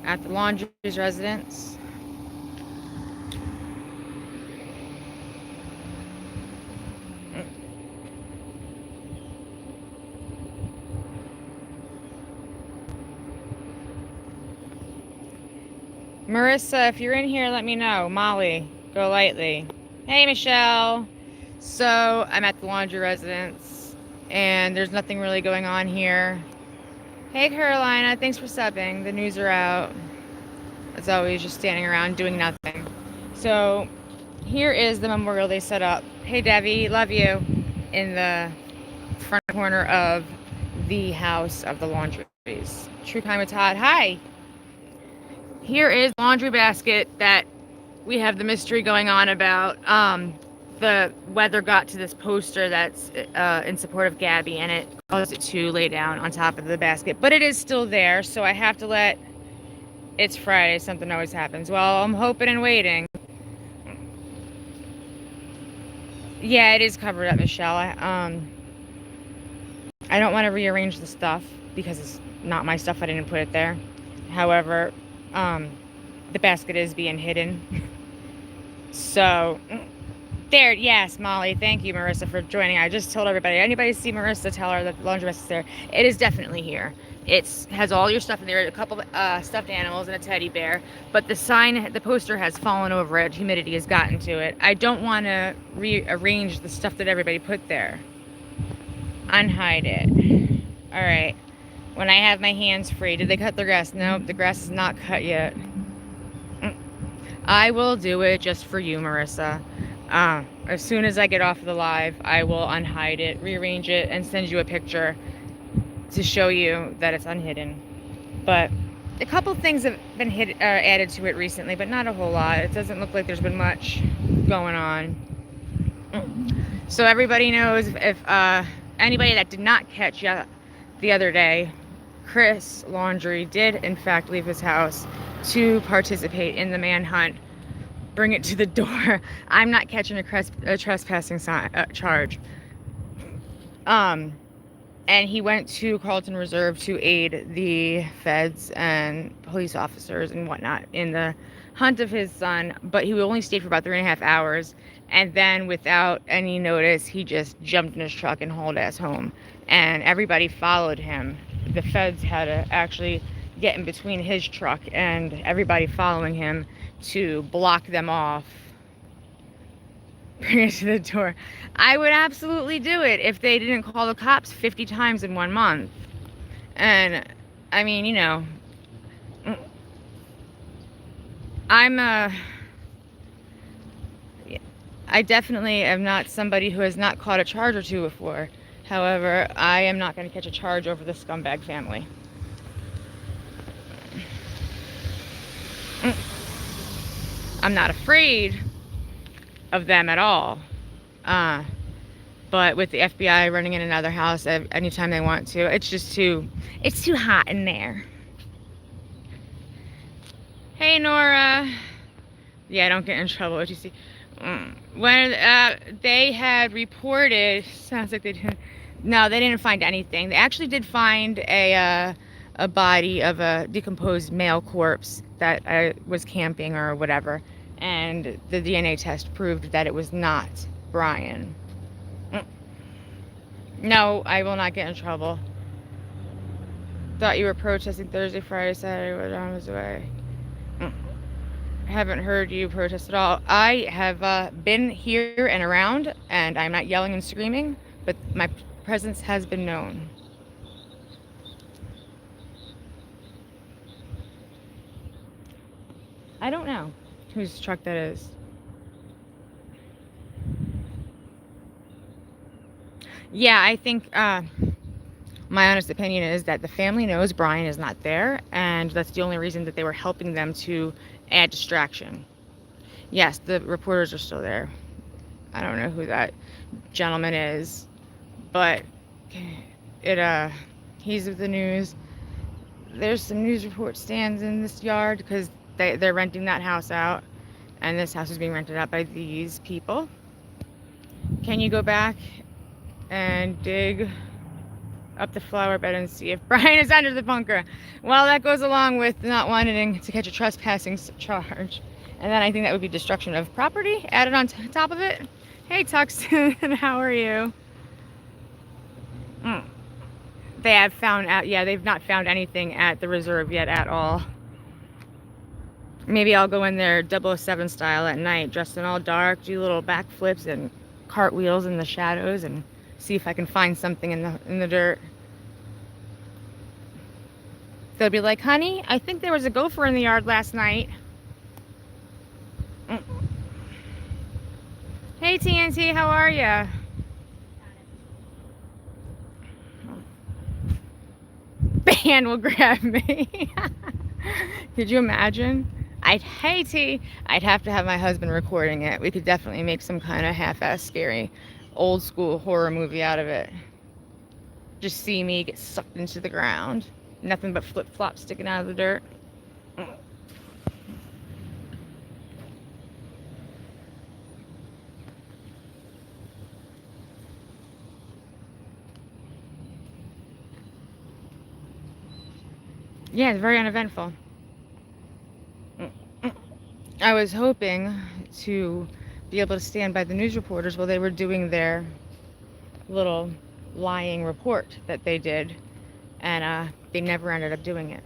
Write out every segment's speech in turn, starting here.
at the Laundries residence. Marissa, if you're in here, let me know. Molly, go lightly. Hey, Michelle. So, I'm at the laundry residence, and there's nothing really going on here. Hey, Carolina, thanks for subbing. The news are out. As always, just standing around doing nothing. So, here is the Memorial Day setup. Hey, Debbie, love you. In the front corner of the house of the laundries. True Crime with Todd. Hi. Here is the laundry basket that we have the mystery going on about. The weather got to this poster that's in support of Gabby, and it caused it to lay down on top of the basket. But it is still there, so I have to let... It's Friday, something always happens. Well, I'm hoping and waiting. Yeah, it is covered up, Michelle. I don't want to rearrange the stuff because it's not my stuff. I didn't put it there. However, the basket is being hidden. So, there, yes, Molly. Thank you, Marissa, for joining. I just told everybody. Anybody see Marissa, tell her that the laundry basket is there. It is definitely here. It has all your stuff in there, a couple stuffed animals and a teddy bear. But the sign, the poster has fallen over it. Humidity has gotten to it. I don't want to rearrange the stuff that everybody put there. Unhide it. All right. When I have my hands free. Did they cut the grass? Nope, the grass is not cut yet. I will do it just for you, Marissa. As soon as I get off of the live, I will unhide it, rearrange it, and send you a picture to show you that it's unhidden. But a couple things have been added to it recently, but not a whole lot. It doesn't look like there's been much going on. So everybody knows, if anybody that did not catch yet the other day, Chris Laundrie did in fact leave his house to participate in the manhunt. Bring it to the door. I'm not catching a trespassing charge. And he went to Carlton Reserve to aid the feds and police officers and whatnot in the hunt of his son, but he only stayed for about 3.5 hours, and then without any notice, he just jumped in his truck and hauled ass home, and everybody followed him. The feds had to actually get in between his truck and everybody following him to block them off. Bring it to the door. I would absolutely do it if they didn't call the cops 50 times in 1 month. And, I mean, you know, I definitely am not somebody who has not caught a charge or two before. However, I am not going to catch a charge over the scumbag family. I'm not afraid of them at all. But with the FBI running in another house anytime they want to, it's too hot in there. Hey, Nora. Yeah, don't get in trouble. What you see? When they had reported, sounds like they didn't. No, they didn't find anything. They actually did find a body of a decomposed male corpse that was camping or whatever, and the DNA test proved that it was not Brian. No, I will not get in trouble. Thought you were protesting Thursday, Friday, Saturday when John was away. Haven't heard you protest at all. I have been here and around, and I'm not yelling and screaming, but my presence has been known. I don't know whose truck that is. Yeah, I think my honest opinion is that the family knows Brian is not there, and that's the only reason that they were helping them to add distraction. Yes, the reporters are still there. I don't know who that gentleman is, but he's with the news. There's some news report stands in this yard because they're renting that house out, and this house is being rented out by these people. Can you go back and dig up the flower bed and see if Brian is under the bunker. Well, that goes along with not wanting to catch a trespassing charge. And then I think that would be destruction of property added on top of it. Hey, Tuxton, how are you? Mm. They have found out, yeah, they've not found anything at the reserve yet at all. Maybe I'll go in there 007 style at night, dressed in all dark, do little backflips and cartwheels in the shadows and see if I can find something in the dirt. They'll be like, honey, I think there was a gopher in the yard last night. Hey, TNT, how are ya? Band will grab me. Could you imagine? I'd have to have my husband recording it. We could definitely make some kind of half-ass scary old school horror movie out of it. Just see me get sucked into the ground. Nothing but flip-flops sticking out of the dirt. Yeah, it's very uneventful. I was hoping to be able to stand by the news reporters while they were doing their little lying report that they did, and they never ended up doing it.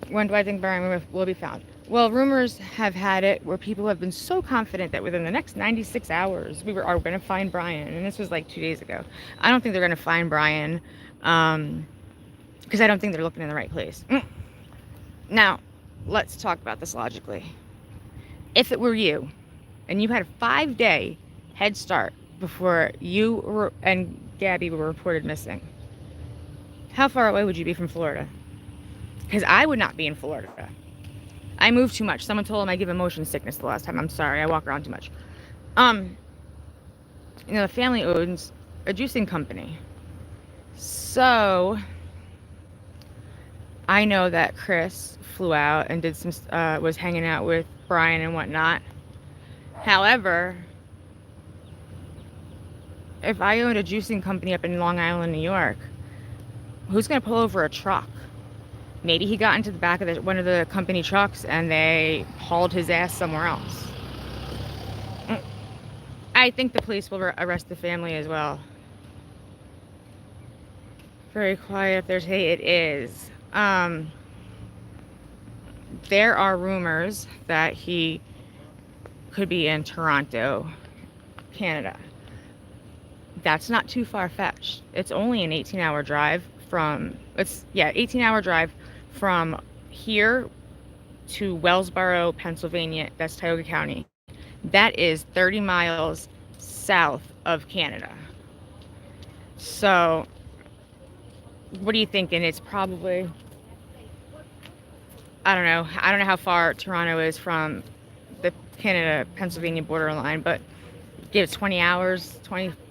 When do I think Brian will be found? Well, rumors have had it where people have been so confident that within the next 96 hours we are going to find Brian, and this was like 2 days ago. I don't think they're going to find Brian because I don't think they're looking in the right place. Now, let's talk about this logically. If it were you, and you had a 5-day head start before you and Gabby were reported missing, how far away would you be from Florida? Because I would not be in Florida. I move too much. Someone told him I give him motion sickness the last time. I'm sorry, I walk around too much. The family owns a juicing company. So I know that Chris flew out and did some was hanging out with Brian and whatnot. However, if I owned a juicing company up in Long Island, New York, who's going to pull over a truck? Maybe he got into the back of one of the company trucks and they hauled his ass somewhere else. I think the police will arrest the family as well. Very quiet if there's hate. It is. There are rumors that he could be in Toronto, Canada. That's not too far-fetched. It's only an 18-hour drive from 18-hour drive from here to Wellsboro, Pennsylvania. That's Tioga County. That is 30 miles south of Canada. So what are you thinking? It's probably, I don't know how far Toronto is from the Canada-Pennsylvania borderline, but give it 20 hours,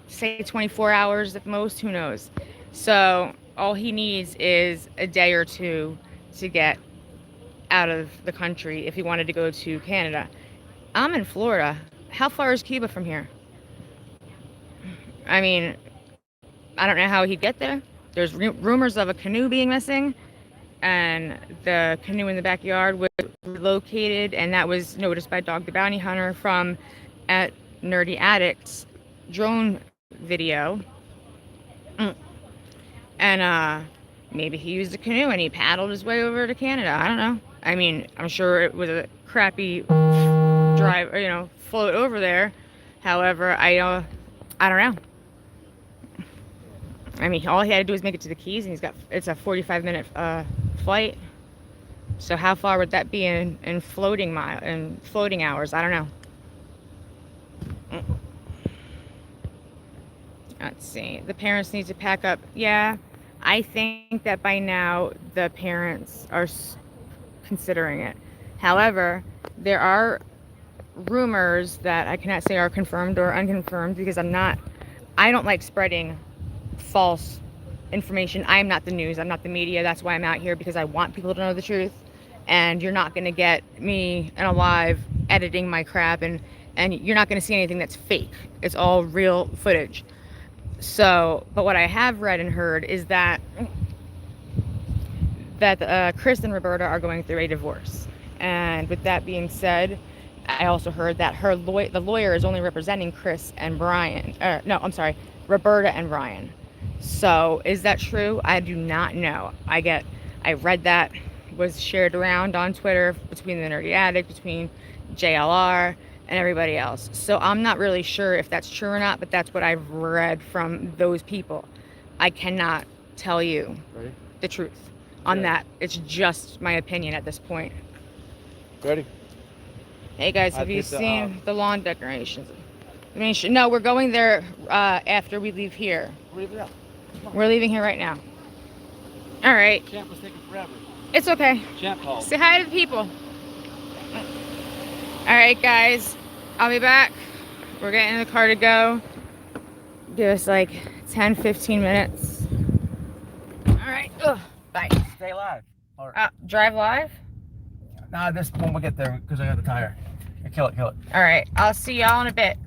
say 24 hours at most, who knows? So all he needs is a day or two to get out of the country if he wanted to go to Canada. I'm in Florida. How far is Cuba from here? I mean, I don't know how he'd get there. There's rumors of a canoe being missing, and the canoe in the backyard was relocated, and that was noticed by Dog the Bounty Hunter from at Nerdy Addict's drone video. And maybe he used a canoe and he paddled his way over to Canada. I don't know. I mean, I'm sure it was a crappy drive, float over there. However, I don't know. I mean, all he had to do was make it to the Keys, and it's a 45-minute flight. So how far would that be in floating hours? I don't know. Let's see. The parents need to pack up. Yeah, I think that by now the parents are considering it. However, there are rumors that I cannot say are confirmed or unconfirmed because I don't like spreading false information. I'm not the news. I'm not the media. That's why I'm out here, because I want people to know the truth. And you're not going to get me in alive editing my crap and and you're not going to see anything that's fake. It's all real footage. So, but what I have read and heard is that Chris and Roberta are going through a divorce. And with that being said, I also heard that the lawyer is only representing Chris and Brian. No, I'm sorry, Roberta and Brian. So is that true? I do not know. I read that was shared around on Twitter between the Nerdy Addict, between JLR, and everybody else. So I'm not really sure if that's true or not, but that's what I've read from those people. I cannot tell you the truth on that. It's just my opinion at this point. Ready? Hey guys, have you seen the lawn decorations? I mean, no, we're going there after we leave here. We're leaving here right now. All right. Champ was taking forever. It's okay. Champ called. Say hi to the people. All right, guys. I'll be back. We're getting in the car to go. Give us like 10, 15 minutes. All right. Ugh. Bye. Stay live. Or, drive live? nah, this when we get there because I got the tire. Kill it. All right. I'll see y'all in a bit.